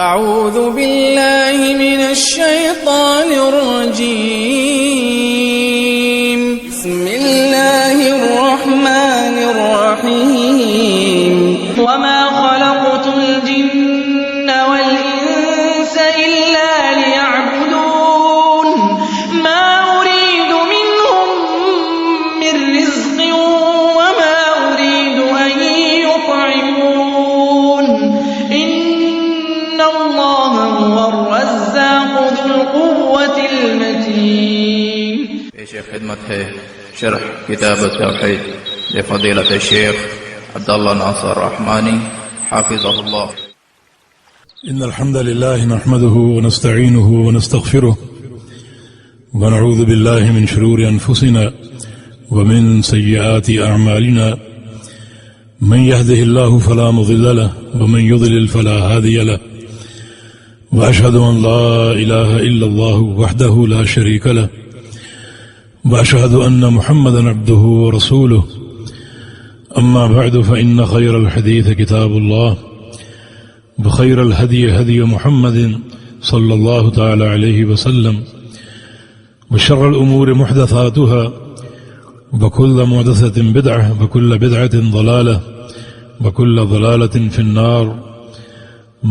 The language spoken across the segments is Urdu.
اعوذ باللہ من الشیطان الرجیم بسم اللہ الرحمن الرحیم وما خلقت الجن والانس الا ليعبدون ما اريد منهم من رزق وما اريد ان يطعمون اللہ هو الرزاق ذو القوة المتین۔ پیش خدمت ہے شرح کتاب التوحید لفضیلۃ الشیخ عبداللہ ناصر رحمانی حافظہ اللہ۔ إن الحمد لله نحمده ونستعينه ونستغفره ونعوذ بالله من شرور أنفسنا ومن سيئات أعمالنا من يهده الله فلا مضل له ومن يضلل فلا هادي له وأشهد أن لا إله إلا الله وحده لا شريك له وأشهد أن محمدا عبده ورسوله أما بعد فإن خير الحديث كتاب الله وخير الهدي هدي محمد صلى الله تعالى عليه وسلم وشر الأمور محدثاتها وكل محدثة بدعة وكل بدعة ضلالة وكل ضلالة في النار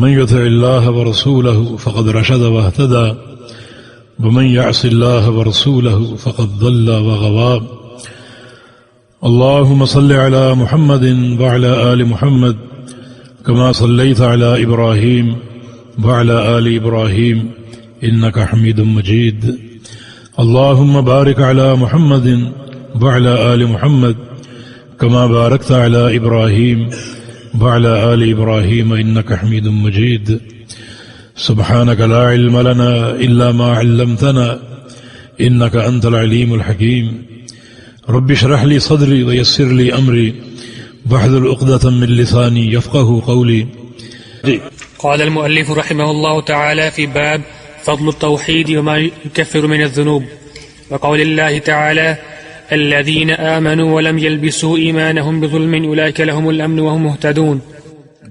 من يطع الله ورسوله فقد رشد واهتدى ومن يعص الله ورسوله فقد ضل وغوى اللهم صل على محمد وعلى آل محمد كما صليت على إبراهيم وعلى آل إبراهيم إنك حميد مجيد اللهم بارك على محمد وعلى آل محمد كما باركت على إبراهيم وعلى آل إبراهيم إنك حميد مجيد سبحانك لا علم لنا إلا ما علمتنا إنك أنت العليم الحكيم رب اشرح لي صدري ويسر لي أمري واحلل عقدة من لساني يفقه قولي۔ قال المؤلف رحمه الله تعالى في باب فضل التوحيد وما يكفر من الذنوب، وقول الله تعالى الذين آمنوا ولم يلبسوا إيمانهم بظلم أولئك لهم الأمن وهم مهتدون۔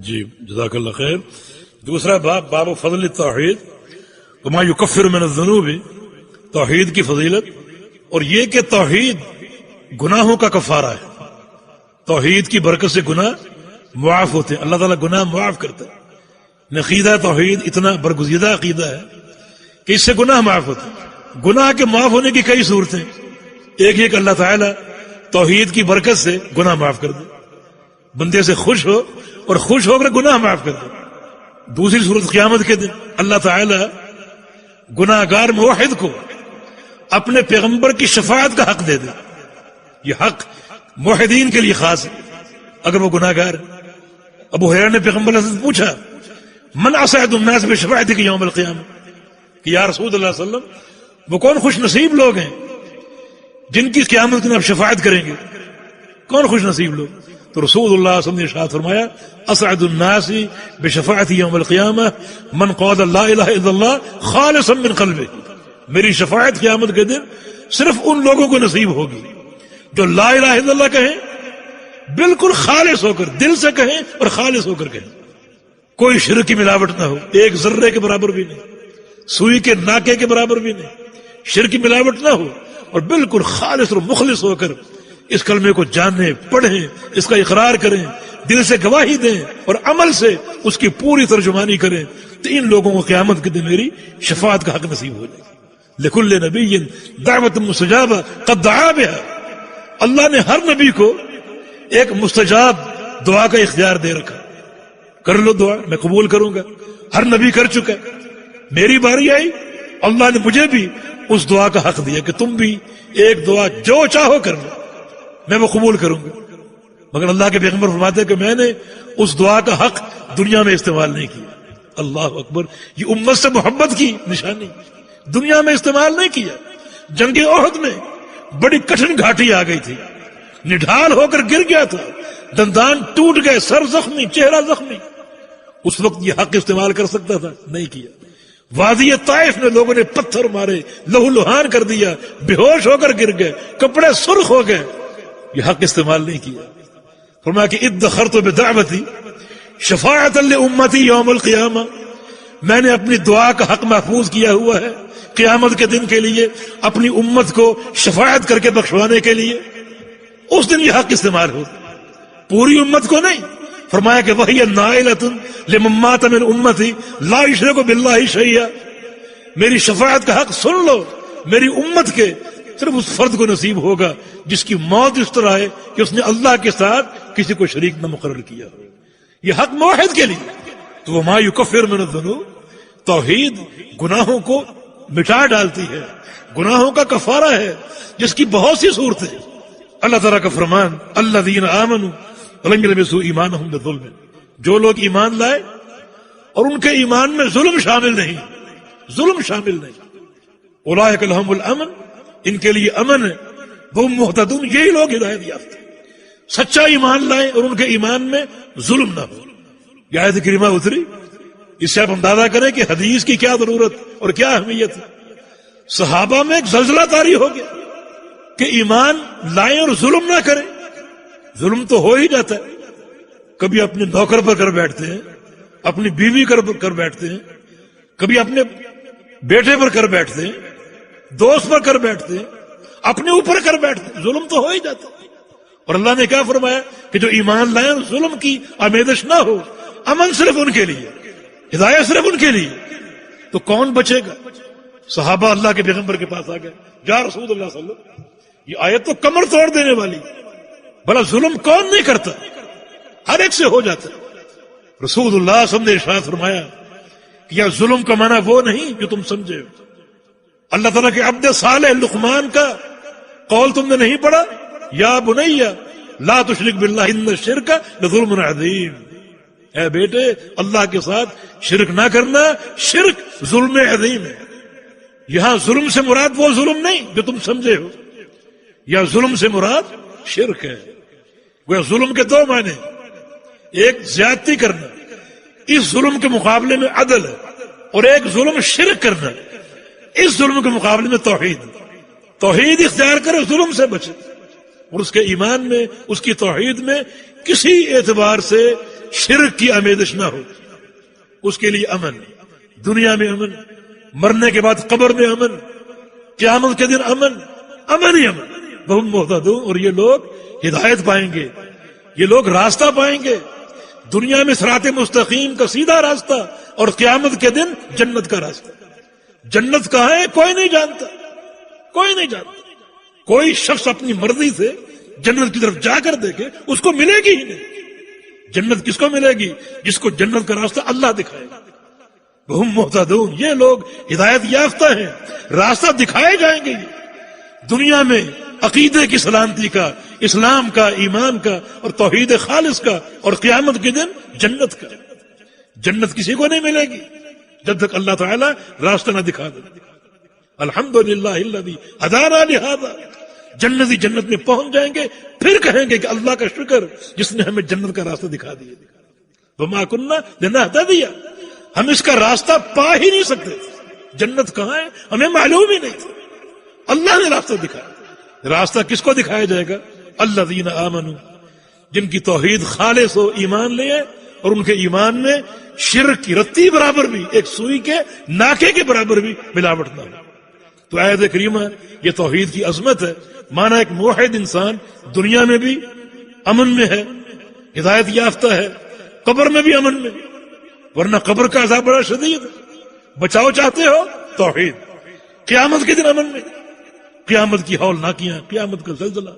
جی جزاک اللہ خیر۔ دوسرا باب باب فضل التوحید وما يكفر من الذنوب، توحید کی فضیلت اور یہ کہ توحید گناہوں کا کفارہ ہے، توحید کی برکت سے گناہ معاف ہوتے ہیں، اللہ تعالیٰ گناہ معاف کرتا ہے۔ عقیدہ توحید اتنا برگزیدہ عقیدہ ہے کہ اس سے گناہ معاف ہوتے ہیں۔ گناہ کے معاف ہونے کی کئی صورتیں، ایک یہ کہ اللہ تعالیٰ توحید کی برکت سے گناہ معاف کر دے، بندے سے خوش ہو اور خوش ہو کر گناہ معاف کر دے۔ دوسری صورت قیامت کے دن اللہ تعالیٰ گناہ گار موحد کو اپنے پیغمبر کی شفاعت کا حق دے دے۔ یہ حق موحدین کے لیے خاص ہے اگر وہ گناہ گار۔ ابو ہریرہ نے پیغمبر سے پوچھا من اسعد الناس بشفاعتک یوم القیامہ، کہ یا رسول اللہ صلی اللہ علیہ وسلم وہ کون خوش نصیب لوگ ہیں جن کی قیامت کے دن آپ شفاعت کریں گے، کون خوش نصیب لوگ؟ تو رسول اللہ صلی اللہ علیہ وسلم نے ارشاد فرمایا اسعد الناس بشفاعتی یوم القیامہ من قال لا الہ الا اللہ خالصا من قلبہ، میری شفاعت قیامت کے دن صرف ان لوگوں کو نصیب ہوگی جو لا الہ الا اللہ کہیں، بالکل خالص ہو کر، دل سے کہیں اور خالص ہو کر کہیں، کوئی شرک کی ملاوٹ نہ ہو، ایک ذرے کے برابر بھی نہیں، سوئی کے ناکے کے برابر بھی نہیں، شرک کی ملاوٹ نہ ہو، اور بالکل خالص اور مخلص ہو کر اس کلمے کو جانیں، پڑھیں، اس کا اقرار کریں، دل سے گواہی دیں اور عمل سے اس کی پوری ترجمانی کریں، تو ان لوگوں کو قیامت کے دن میری شفاعت کا حق نصیب ہو جائے۔ لکل نبی دعوت مستجابہ قد دعا بہا، اللہ نے ہر نبی کو ایک مستجاب دعا کا اختیار دے رکھا، کر لو دعا میں قبول کروں گا، ہر نبی کر چکا، میری باری آئی، اللہ نے مجھے بھی اس دعا کا حق دیا کہ تم بھی ایک دعا جو چاہو کر لو، میں وہ قبول کروں گا۔ مگر اللہ کے پیغمبر فرماتے ہیں کہ میں نے اس دعا کا حق دنیا میں استعمال نہیں کیا۔ اللہ اکبر، یہ امت سے محبت کی نشانی، دنیا میں استعمال نہیں کیا۔ جنگ احد میں بڑی کٹھن گھاٹی آ گئی تھی، نڈھال ہو کر گر گیا تھا، دندان ٹوٹ گئے، سر زخمی، چہرہ زخمی، اس وقت یہ حق استعمال کر سکتا تھا، نہیں کیا۔ وادی طائف میں لوگوں نے پتھر مارے، لہو لہان کر دیا، بے ہوش ہو کر گر گئے، کپڑے سرخ ہو گئے، یہ حق استعمال نہیں کیا۔ فرمایا کہ ادخرت بدعوتی شفاعت لامتی یوم القیامہ، میں نے اپنی دعا کا حق محفوظ کیا ہوا ہے قیامت کے دن کے لیے، اپنی امت کو شفاعت کر کے بخشوانے کے لیے. اس دن یہ حق استعمال ہوگا، پوری امت کو نہیں. فرمایا کہ وہی نائلۃ لمن مات من امتی لا یشرک باللہ شیئا، میری شفاعت کا حق سن لو میری امت کے، صرف اس فرد کو نصیب ہوگا جس کی موت اس طرح ہے کہ اس نے اللہ کے ساتھ کسی کو شریک نہ مقرر کیا ہو. یہ حق موحد کے لیے. تو وما یکفر من الذنوب، توحید گناہوں کو مٹا ڈالتی ہے، گناہوں کا کفارہ ہے، جس کی بہت سی صورتیں. اللہ تعالیٰ کا فرمان الذین آمنوا ولم یلبسوا ایمانہم بظلم، جو لوگ ایمان لائے اور ان کے ایمان میں ظلم شامل نہیں، ظلم شامل نہیں، اولئک لہم الامن، ان کے لیے امن ہے، وہم مہتدون، یہی لوگ ہدایت یافتہ. سچا ایمان لائیں اور ان کے ایمان میں ظلم نہ ہو. یہ آیت کریمہ اتری، اس سے آپ اندازہ کریں کہ حدیث کی کیا ضرورت اور کیا اہمیت ہے. صحابہ میں ایک زلزلہ طاری ہو گیا کہ ایمان لائیں اور ظلم نہ کریں. ظلم تو ہو ہی جاتا ہے، کبھی اپنے نوکر پر کر بیٹھتے ہیں، اپنی بیوی کر بیٹھتے ہیں، کبھی اپنے بیٹے پر کر بیٹھتے ہیں، دوست پر کر بیٹھتے ہیں، اپنے اوپر کر بیٹھتے ہیں. ظلم تو ہو ہی جاتا ہے. اور اللہ نے کیا فرمایا کہ جو ایمان لائیں ظلم کی آمیزش نہ ہو، امن صرف ان کے لیے، ہدایت صرف ان کے لیے. تو کون بچے گا؟ صحابہ اللہ کے پیغمبر کے پاس آ گئے، یا رسول اللہ صلی اللہ علیہ وسلم، یہ آیت تو کمر توڑ دینے والی، بھلا ظلم کون نہیں کرتا؟ ہر ایک سے ہو جاتا ہے. رسول اللہ صلی اللہ علیہ وسلم نے ارشاد فرمایا کہ یا ظلم کا معنی وہ نہیں جو تم سمجھے ہو. اللہ تعالیٰ کے عبد صالح لقمان کا قول تم نے نہیں پڑھا، یا بنی لا تشرک باللہ ان الشرک لظلم عظیم، اے بیٹے اللہ کے ساتھ شرک نہ کرنا، شرک ظلم عظیم ہے. یہاں ظلم سے مراد وہ ظلم نہیں جو تم سمجھے ہو، یا ظلم سے مراد شرک ہے. وہ ظلم کے دو معنی، ایک زیادتی کرنا، اس ظلم کے مقابلے میں عدل ہے، اور ایک ظلم شرک کرنا، اس ظلم کے مقابلے میں توحید. توحید اختیار کرے، ظلم سے بچے، اور اس کے ایمان میں، اس کی توحید میں کسی اعتبار سے شرک کی آمیزش نہ ہو. اس کے لیے امن، دنیا میں امن، مرنے کے بعد قبر میں امن، قیامت کے دن امن، امن ہی امن. وہم مہتدون، اور یہ لوگ ہدایت پائیں گے، یہ لوگ راستہ پائیں گے. دنیا میں صراط مستقیم کا سیدھا راستہ، اور قیامت کے دن جنت کا راستہ. جنت کہاں ہے کوئی نہیں جانتا، کوئی نہیں جانتا. کوئی شخص اپنی مرضی سے جنت کی طرف جا کر دیکھے اس کو ملے گی ہی نہیں. جنت کس کو ملے گی؟ جس کو جنت کا راستہ اللہ دکھائے گا. وہم مہتدون، یہ لوگ ہدایت یافتہ ہیں، راستہ دکھائے جائیں گے. دنیا میں عقیدے کی سلامتی کا، اسلام کا، ایمان کا اور توحید خالص کا، اور قیامت کے دن جنت کا. جنت کسی کو نہیں ملے گی جب تک اللہ تعالیٰ راستہ نہ دکھا دے. الحمدللہ الذی ہدانا لہذا، جنتی جنت میں پہنچ جائیں گے، پھر کہیں گے کہ اللہ کا شکر جس نے ہمیں جنت کا راستہ دکھا دیا. وما کننا لنہتدی، ہم اس کا راستہ پا ہی نہیں سکتے. جنت کہاں ہے ہمیں معلوم ہی نہیں تھا، اللہ نے راستہ دکھایا. راستہ کس کو دکھایا جائے گا؟ الذین آمنوا، جن کی توحید خالص ہو، ایمان لے آئے، اور ان کے ایمان میں شرک کی رتی برابر بھی، ایک سوئی کے ناکے کے برابر بھی ملاوٹ نہ ہو. تو آیت کریمہ یہ توحید کی عظمت ہے. مانا ایک موحد انسان دنیا میں بھی امن میں ہے، ہدایت یافتہ ہے، قبر میں بھی امن میں، ورنہ قبر کا عذاب بڑا شدید ہے. بچاؤ چاہتے ہو توحید. قیامت کے دن امن میں، قیامت کی ہولناکیاں، قیامت کا زلزلہ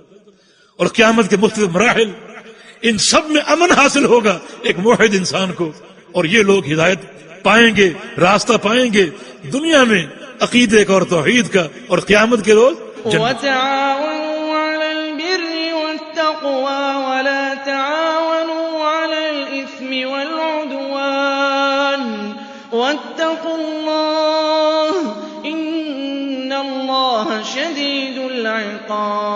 اور قیامت کے مختلف مراحل، ان سب میں امن حاصل ہوگا ایک موحد انسان کو. اور یہ لوگ ہدایت پائیں گے، راستہ پائیں گے دنیا میں عقیدے کا اور توحید کا، اور قیامت کے روز جنت. وَتَعَاوَنُوا عَلَى الْبِرِّ وَالتَّقْوَى وَلَا تَعَاوَنُوا عَلَى الْإِثْمِ وَالْعُدْوَانِ وَاتَّقُوا اللَّهَ إِنَّ اللَّهَ شَدِيدُ الْعِقَابِ.